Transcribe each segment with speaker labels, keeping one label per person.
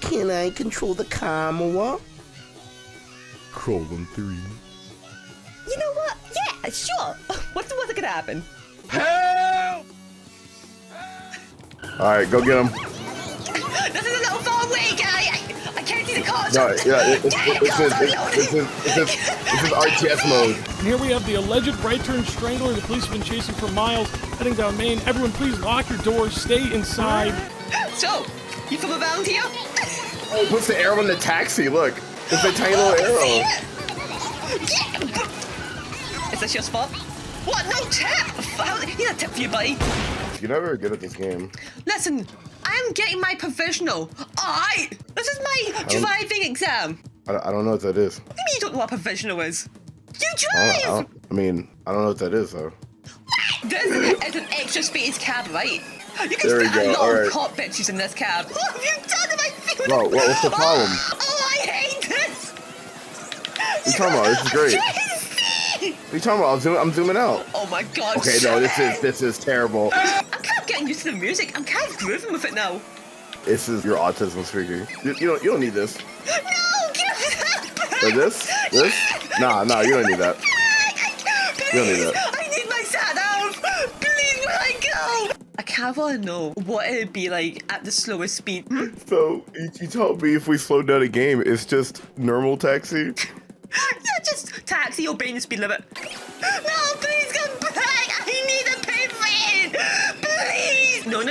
Speaker 1: Can I control the camera?
Speaker 2: Colon 3.
Speaker 3: You know what? Yeah, sure. What's gonna happen?
Speaker 2: Help! Alright, go get him.
Speaker 3: This is a little far away, guy. I can't see the cars.
Speaker 2: No, yeah, it's RTS mode.
Speaker 4: And here we have the alleged right-turn strangler the police have been chasing for miles, heading down Main. Everyone, please lock your doors, stay inside.
Speaker 3: So, you from around here?
Speaker 2: Oh, puts the arrow in the taxi, look. It's a tiny little arrow.
Speaker 3: Is this your spot? What? No tip? Here's a tip for you, buddy.
Speaker 2: You're never good at this game.
Speaker 3: Listen, I'm getting my provisional. Alright, this is my driving exam.
Speaker 2: I don't know what that is.
Speaker 3: What do you mean you don't know what provisional is? You
Speaker 2: I
Speaker 3: drive!
Speaker 2: don't know what that is, though.
Speaker 3: This is an extra space cab, right? You can
Speaker 2: There we
Speaker 3: fit a
Speaker 2: go,
Speaker 3: lot
Speaker 2: alright.
Speaker 3: of hot bitches in this cab. What have you done to my feet?
Speaker 2: Bro, what's the problem?
Speaker 3: Oh, I hate this!
Speaker 2: What are you talking about? This is great. What are you talking about? I'm zooming out.
Speaker 3: Oh my god.
Speaker 2: Okay, no, this is terrible.
Speaker 3: I'm kind of getting used to the music. I'm kind of grooving with it now.
Speaker 2: This is your autism speaking. You don't need this.
Speaker 3: No, give that back!
Speaker 2: Or this? Nah, you don't need that.
Speaker 3: Please,
Speaker 2: You don't need that.
Speaker 3: I need my sat nav. Please, where I go? I kind of want to know what it would be like at the slowest speed.
Speaker 2: So, you told me if we slow down a game, it's just normal taxi?
Speaker 3: Yeah, just taxi obeying the speed limit. No, please come back. I need a payment. Please. No.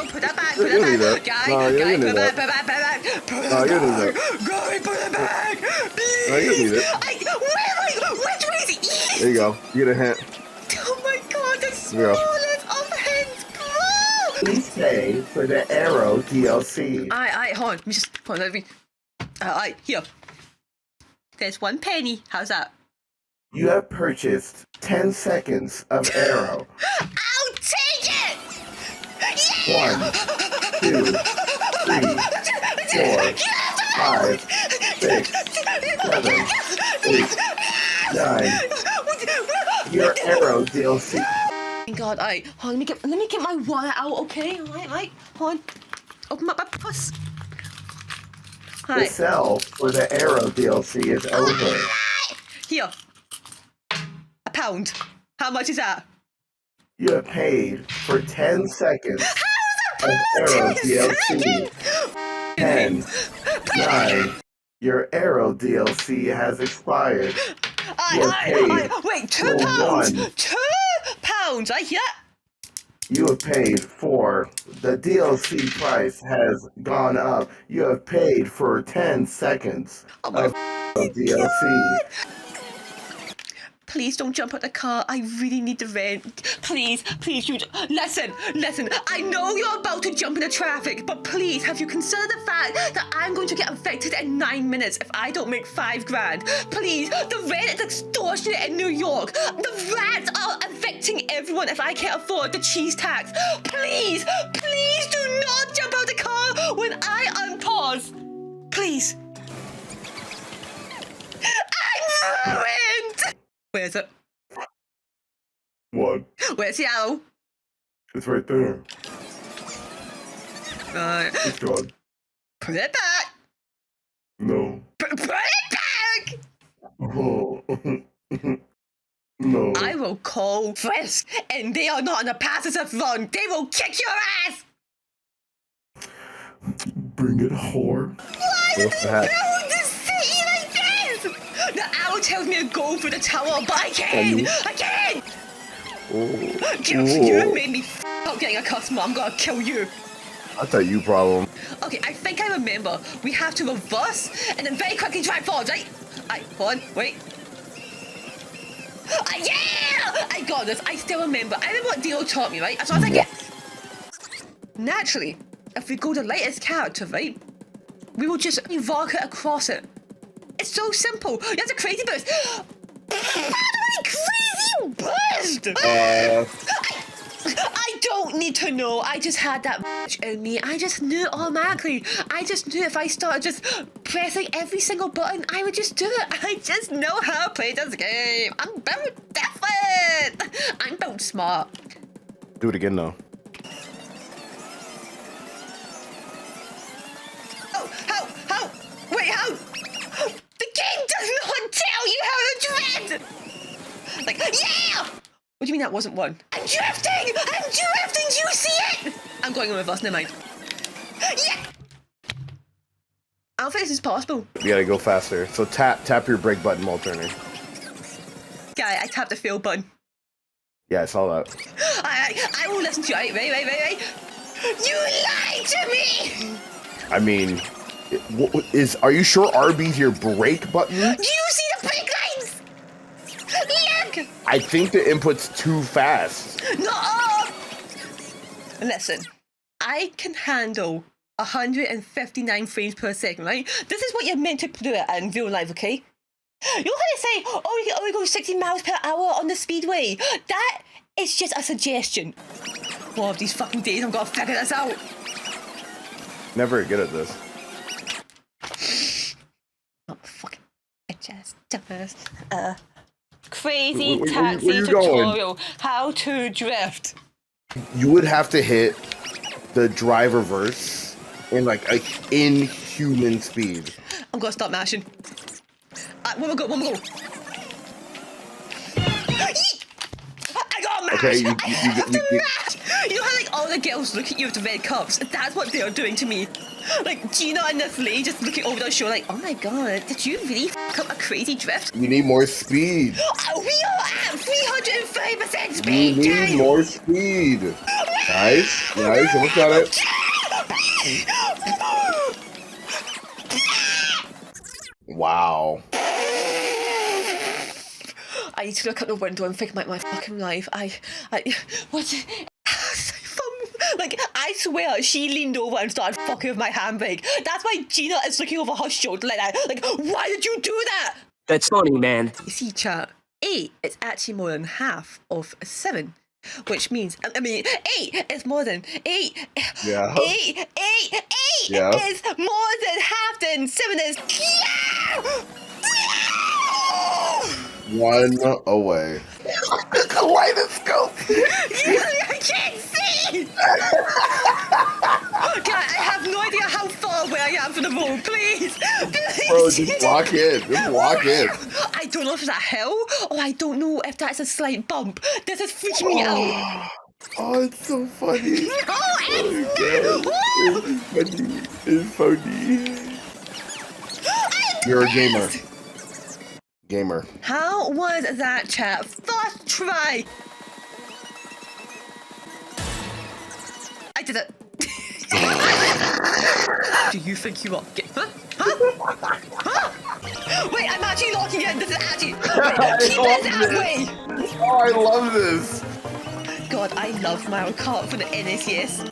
Speaker 3: Put that back. Put
Speaker 2: You don't need
Speaker 3: that
Speaker 2: that.
Speaker 3: back.
Speaker 2: No, you
Speaker 3: Guy,
Speaker 2: don't
Speaker 3: put
Speaker 2: need
Speaker 3: that
Speaker 2: that.
Speaker 3: back. Put
Speaker 2: No,
Speaker 3: that
Speaker 2: you don't need
Speaker 3: back. Guy, put it back. Please.
Speaker 2: No, you don't need it.
Speaker 3: Which way is it east?
Speaker 2: There you go. You get a hint.
Speaker 3: Oh my god, the
Speaker 2: Yeah.
Speaker 3: smallest of hints, bro.
Speaker 1: Please pay for the Arrow DLC.
Speaker 3: Aye, hold on. Let me just, hold on, let me. Aye, here. There's 1 penny. How's that?
Speaker 1: You have purchased 10 seconds of Arrow.
Speaker 3: I'll take it!
Speaker 1: 1, 2, 3, 4, 5, 6, 7, 8, 9. Your Arrow DLC.
Speaker 3: God, alright, hold on, let me get my wallet out, okay? Alright, hold on. Open up my purse.
Speaker 1: The
Speaker 3: Alright,
Speaker 1: sell for the Arrow DLC is over.
Speaker 3: here. £1. How much is that?
Speaker 1: You have paid for 10 seconds of Arrow DLC. 10, 9. Your Arrow DLC has expired. You're paid
Speaker 3: Wait,
Speaker 1: for
Speaker 3: £2?
Speaker 1: one.
Speaker 3: £2? I hear.
Speaker 1: You have paid for the DLC price has gone up. You have paid for 10 seconds
Speaker 3: Oh my
Speaker 1: of DLC.
Speaker 3: Please don't jump out the car. I really need the rent. Please, you. Listen. I know you're about to jump into traffic, but please, have you considered the fact that I'm going to get evicted in 9 minutes if I don't make $5,000? Please, the rent is extortionate in New York. The rats are evicting everyone if I can't afford the cheese tax. Please do not jump out the car when I unpause. Please. I'm ruined. Where is it?
Speaker 1: What?
Speaker 3: Where's the arrow?
Speaker 1: It's right there. It's gone.
Speaker 3: Put it back.
Speaker 1: No.
Speaker 3: Put it back.
Speaker 1: Oh. No.
Speaker 3: I will call Frisk, and they are not on a passive run. They will kick your ass.
Speaker 1: Bring it, whore.
Speaker 3: Why did
Speaker 2: What's
Speaker 3: they
Speaker 2: that?
Speaker 3: build this city like this? The arrow tells me to go for the tower, but I can't. I can't. You made me up getting a customer. I'm gonna kill you.
Speaker 2: That's a you problem.
Speaker 3: Okay, I think I remember. We have to reverse and then very quickly drive forward, right? Hold on, wait. Yeah! I got this. I still remember. I remember what Dio taught me, right? So I was like, naturally, if we go the lightest character, right? We will just rocket across it. It's so simple. You have the crazy burst. Crazy burst! I don't need to know. I just had that in me. I just knew automatically. I just knew if I started just pressing every single button, I would just do it. I just know how to play this game. I'm built different. I'm built smart.
Speaker 2: Do it again, though.
Speaker 3: How? Wait, how? The game does not tell you how to drift! Like, yeah! What do you mean that wasn't one? I'm drifting! Do you see it? I'm going in reverse, never mind. Yeah! I don't think this is possible.
Speaker 2: You gotta go faster. So tap your brake button while turning.
Speaker 3: Guy, I tapped the fail button.
Speaker 2: Yeah, I saw that.
Speaker 3: I will listen to you. Right. You lied to me!
Speaker 2: I mean, are you sure RB's your brake button?
Speaker 3: Do you see the brake lines? Look!
Speaker 2: I think the input's too fast.
Speaker 3: No! Listen, I can handle 159 frames per second, right? This is what you're meant to do it in real life, okay? You know how they say, oh, you can only go 60 miles per hour on the speedway? That is just a suggestion. One of these fucking days I'm gonna figure this out.
Speaker 2: Never good at this.
Speaker 3: Oh, fucking just crazy
Speaker 2: Where
Speaker 3: taxi
Speaker 2: you
Speaker 3: tutorial.
Speaker 2: going?
Speaker 3: How to drift.
Speaker 2: You would have to hit the drive reverse in like inhuman speed.
Speaker 3: I'm gonna stop mashing. One more go. I got mashed!
Speaker 2: Okay,
Speaker 3: I have to mash! You know how like all the girls look at you with the red cups? That's what they are doing to me. Like Gina and this lady just looking over their shoulder like, oh my god, did you really f*** up a crazy drift?
Speaker 2: You need more speed.
Speaker 3: Oh, we are at 305%
Speaker 2: You
Speaker 3: speed,
Speaker 2: need
Speaker 3: guys!
Speaker 2: more speed. Nice, almost got it. Wow.
Speaker 3: I need to look out the window and think about my fucking life. What? Like, I swear, she leaned over and started fucking with my handbrake. That's why Gina is looking over her shoulder like that. Like, why did you do that?
Speaker 5: That's funny, man.
Speaker 3: You see, chat, 8 is actually more than half of 7. Which means, I mean, 8 is more than 8.
Speaker 2: Yeah.
Speaker 3: 8
Speaker 2: Yeah.
Speaker 3: is more than half than 7 is. Yeah!
Speaker 2: One away. Kaleidoscope.
Speaker 3: I can't see! God, I have no idea how far away I am from the road. Please!
Speaker 2: Bro, just walk in.
Speaker 3: I don't know if it's a hill, or I don't know if that's a slight bump. This is freaking me out.
Speaker 2: Oh, it's so funny.
Speaker 3: No,
Speaker 2: It's funny. You're a gamer.
Speaker 3: How was that, chat? First try! I did it. Do you think you are Huh? Wait, I'm actually locking in. This is actually... Wait, keep this that way!
Speaker 2: Oh, I love this.
Speaker 3: God, I love Mario Kart for the NES.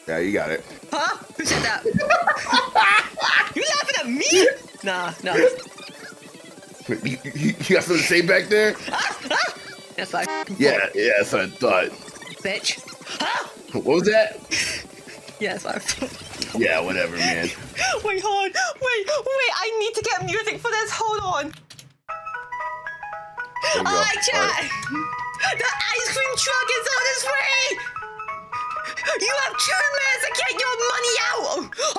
Speaker 2: Yeah, you got it.
Speaker 3: Huh? Who said that? You laughing at me? Nah.
Speaker 2: You got something to say back there?
Speaker 3: That's fine.
Speaker 2: Yeah, that's what I thought.
Speaker 3: Bitch. Huh?
Speaker 2: What was that?
Speaker 3: Yeah, that's fine.
Speaker 2: Yeah, whatever, man.
Speaker 3: Wait, hold on. Wait, I need to get music for this. Hold on.
Speaker 2: There you go.
Speaker 3: Alright, chat.
Speaker 2: All right.
Speaker 3: The ice cream truck is on its way. You have 2 minutes to get your money out,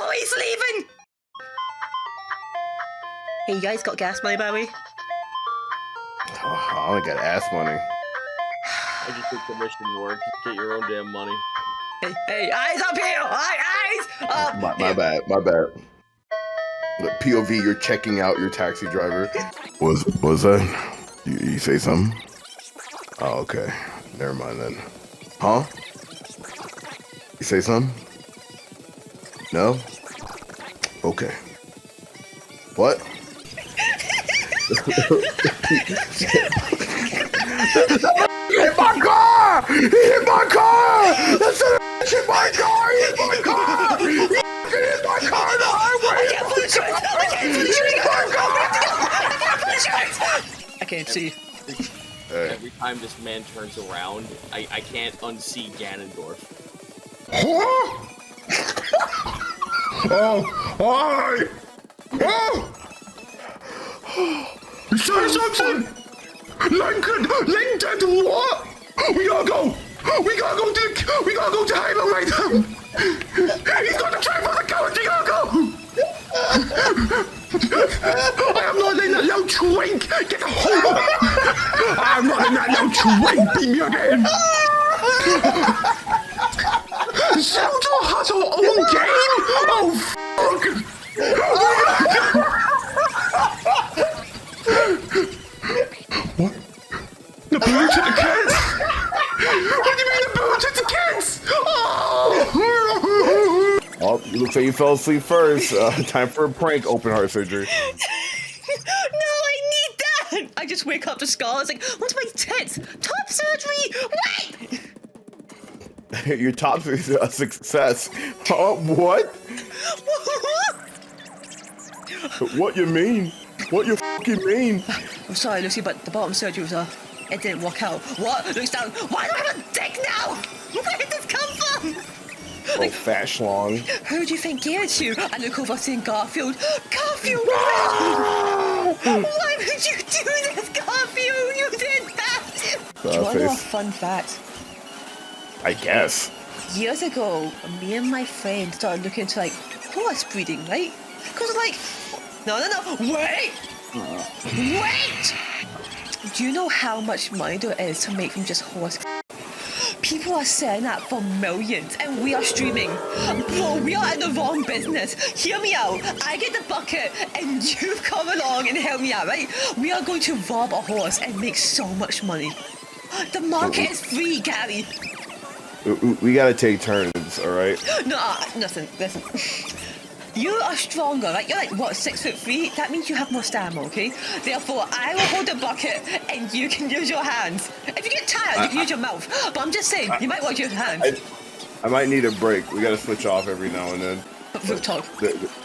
Speaker 3: or he's leaving. Hey, you guys got gas money, by the way?
Speaker 2: Oh, I only got ass money.
Speaker 6: I just took commission work. Get your own damn money.
Speaker 3: Hey, eyes up here! Eyes up!
Speaker 2: My bad. The POV, you're checking out your taxi driver. Was that? You say something? Oh, okay. Never mind then. Huh? You say something? No? Okay. What? Hit my car! He hit my car! That's a hit my car! He hit my car! He hit my car on the highway!
Speaker 3: I can't see.
Speaker 6: Every time this man turns around, I can't unsee Ganondorf.
Speaker 2: Oh! Hi! Oh! Something! Lincoln, what? We gotta go to Halo right now! He's got the train for the coach, we gotta go! I am not letting that little twink get a hold of me. I am not letting that little twink beat me again. Zelda has her own game? Oh, fuck. What? The balloon took the kids? What do you mean the balloon took the kids? Oh!
Speaker 1: Oh, looks like you fell asleep first. Time for a prank open heart surgery.
Speaker 3: No, I need that! I just wake up to Scarlet. It's like, what's my tits? Top surgery! Wait!
Speaker 1: Your top is a success. What? What you mean? What you fucking mean?
Speaker 3: I'm sorry, Lucy, but the bottom surgery was it didn't work out. What? Looks down. Why do I have a dick now? Where did this come from?
Speaker 1: Oh, fat schlong.
Speaker 3: Who do you think gave it to you? I look over seeing Garfield. Garfield! Why would you do this, Garfield? You did that! Do you want to know a fun fact?
Speaker 1: I guess.
Speaker 3: Years ago, me and my friend started looking into like horse breeding, right? Because like, no, wait! Wait! Do you know how much money there is to make from just horse? People are selling that for millions, and we are streaming. Bro, we are in the wrong business. Hear me out. I get the bucket, and you come along and help me out, right? We are going to rob a horse and make so much money. The market is free, Gary.
Speaker 1: We gotta take turns, all right?
Speaker 3: No, listen. You are stronger, right? You're like, what, 6'3"? That means you have more stamina, okay? Therefore, I will hold the bucket and you can use your hands. If you get tired, you can use your mouth. But I'm just saying, you might want your hands.
Speaker 1: I might need a break. We gotta switch off every now and then.
Speaker 3: Real talk.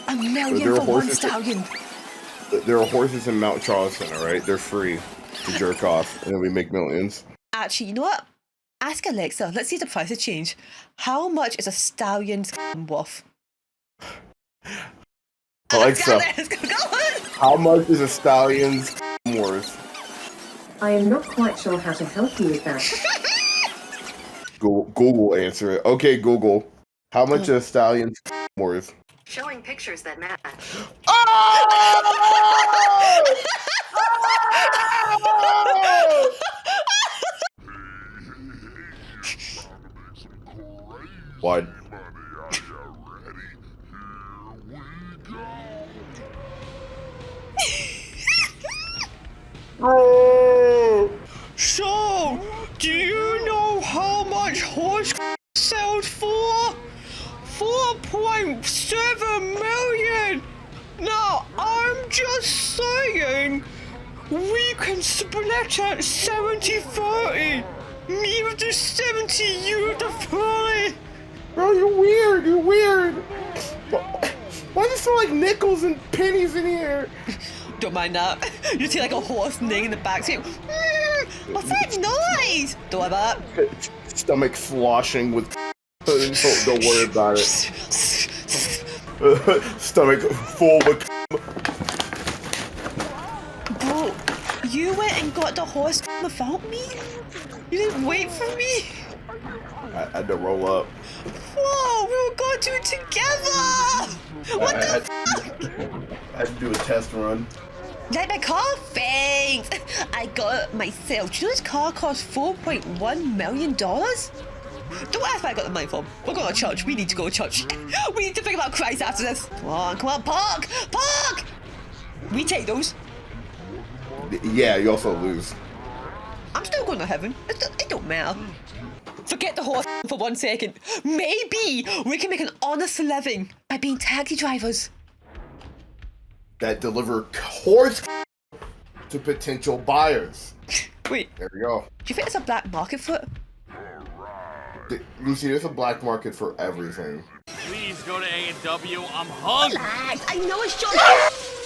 Speaker 3: A million for one stallion.
Speaker 1: There are horses in Mount Charleston, all right? They're free to jerk off, and then we make millions.
Speaker 3: Actually, you know what? Ask Alexa. Let's see if the prices change. How much is a stallion's worth?
Speaker 1: Alexa, how much is a stallion's worth?
Speaker 5: I am not quite sure how to help you with that.
Speaker 1: Google answer it. Okay, Google. How much is a stallion's worth?
Speaker 5: Showing pictures that match.
Speaker 1: What?
Speaker 3: So, do you know how much horse sold for? 4.7 million! Now, I'm just saying, we can split it 70-30. Me with the 70, you with the 30.
Speaker 1: Bro, you're weird. Why does it smell like nickels and pennies in here?
Speaker 3: Don't mind that. You see like a horse neighing in the backseat. What's that noise? Don't worry about it.
Speaker 1: Stomach sloshing with don't worry about it. Stomach full with.
Speaker 3: Bro, you went and got the horse without me? You didn't wait for me?
Speaker 1: I had to roll up.
Speaker 3: Whoa, we were going to do it together! What the fuck?
Speaker 1: I had to do a test run.
Speaker 3: Night-Mare-Core? Thanks! I got it myself. Do you know this car cost $4.1 million? Don't ask where I got the money from. We're going to church. We need to go to church. We need to think about Christ after this. Come on, park! Park! We take those.
Speaker 1: Yeah, you also lose.
Speaker 3: I'm still going to heaven. It don't matter. Forget the horse for 1 second. Maybe we can make an honest living by being taxi drivers.
Speaker 1: That deliver horse to potential buyers.
Speaker 3: Wait,
Speaker 1: There we go.
Speaker 3: do you think there's a black market for it?
Speaker 1: Lucy, there's a black market for everything.
Speaker 6: Please go to A&W. I'm hungry.
Speaker 3: Relax, I know it's just...